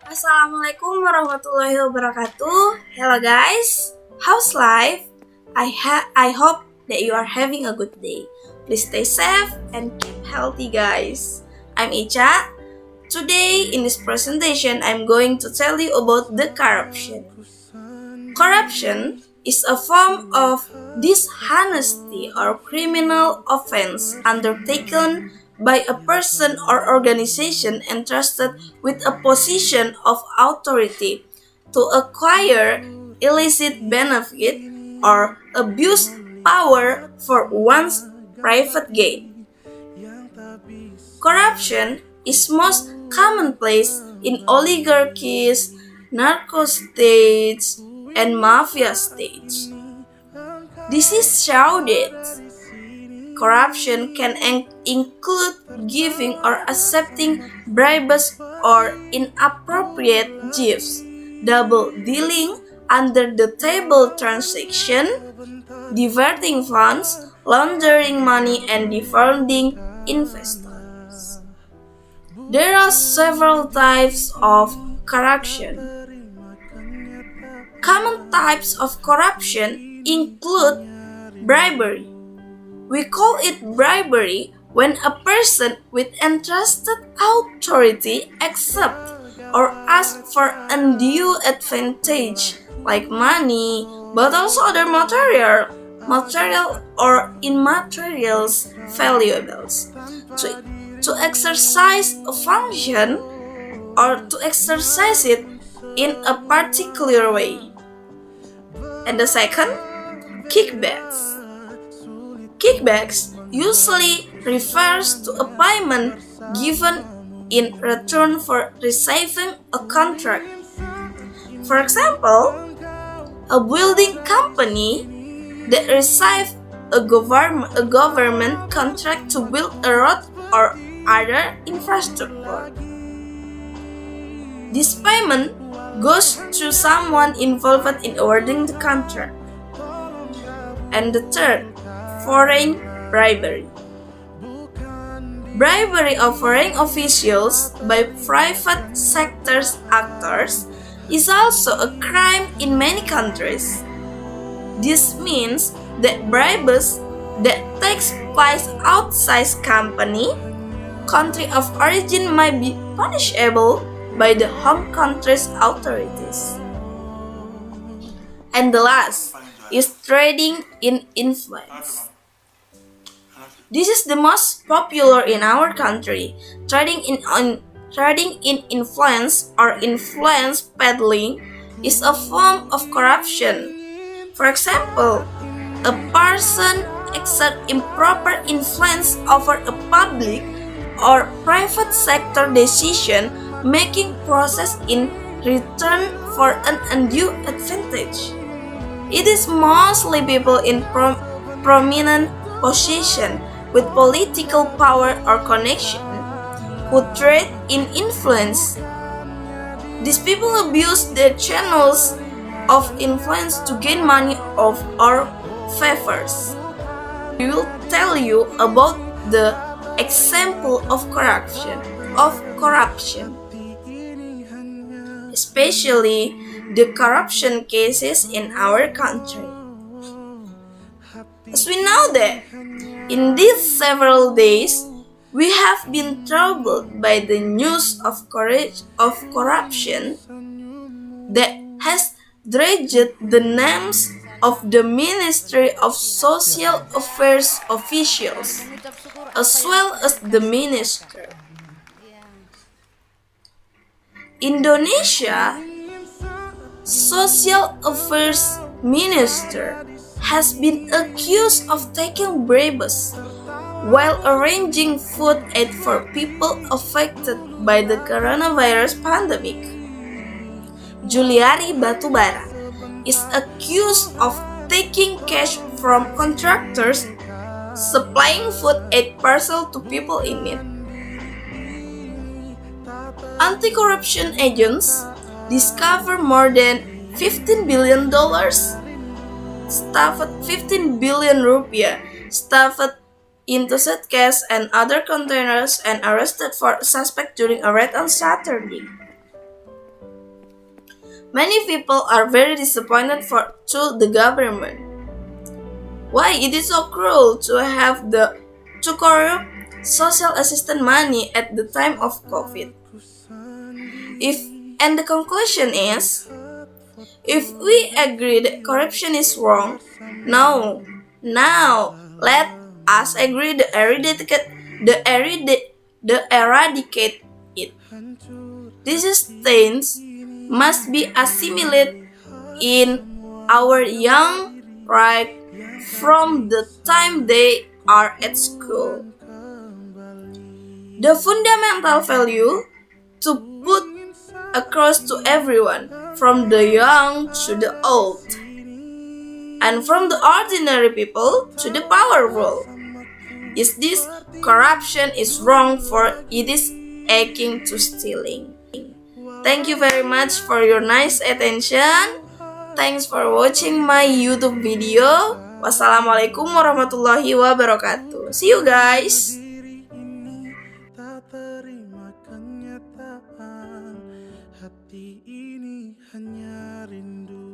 Assalamualaikum warahmatullahi wabarakatuh. Hello guys, how's life? I hope that you are having a good day. Please stay safe and keep healthy guys. I'm Icha. Today in this presentation I'm going to tell you about the corruption. Corruption is a form of dishonesty or criminal offense undertaken by a person or organization entrusted with a position of authority to acquire illicit benefit or abuse power for one's private gain. Corruption is most commonplace in oligarchies, narco states, and mafia states. This is shrouded. Corruption can include giving or accepting bribes or inappropriate gifts, double dealing, under the table transaction, diverting funds, laundering money, and defrauding investors. There are several types of corruption. Common types of corruption include bribery. We call it bribery when a person with entrusted authority accepts or asks for undue advantage like money, but also other material or immaterials valuables to exercise a function or to exercise it in a particular way. And the second, kickbacks. Kickbacks usually refers to a payment given in return for receiving a contract. For example, a building company that receives a government contract to build a road or other infrastructure. This payment goes to someone involved in awarding the contract. And the third, foreign bribery. Bribery of foreign officials by private sector actors is also a crime in many countries. This means that bribes that takes place outside country of origin might be punishable by the home country's authorities. And the last is trading in influence. This is the most popular in our country. Trading in influence or influence peddling is a form of corruption. For example, a person exerts improper influence over a public or private sector decision making process in return for an undue advantage. It is mostly people in prominent position with political power or connection who trade in influence. These people abuse their channels of influence to gain money or favors. We will tell you about the example of corruption, especially the corruption cases in our country. As we know that in these several days, we have been troubled by the news of corruption that has dragged the names of the Ministry of Social Affairs officials, as well as the minister. Indonesia Social Affairs Minister has been accused of taking bribes while arranging food aid for people affected by the coronavirus pandemic. Juliari Batubara is accused of taking cash from contractors supplying food aid parcel to people in need. Anti-corruption agents discover more than $15 billion stuffed 15 billion rupiah stuffed into suitcases and other containers and arrested for suspect during a raid on Saturday. Many people are very disappointed to the government. Why it is so cruel to corrupt social assistance money at the time of COVID? If and the conclusion is, if we agree that corruption is wrong, now let us agree the eradicate it. These stains must be assimilated in our young right from the time they are at school. The fundamental value to put across to everyone, from the young to the old, and from the ordinary people to the powerful, is this: corruption is wrong, for it is akin to stealing. Thank you very much for your nice attention. Thanks for watching my YouTube video. Wassalamualaikum warahmatullahi wabarakatuh. See you guys. Tak terima kenyataan, hati ini hanya rindu.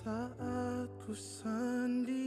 Saat ku sendiri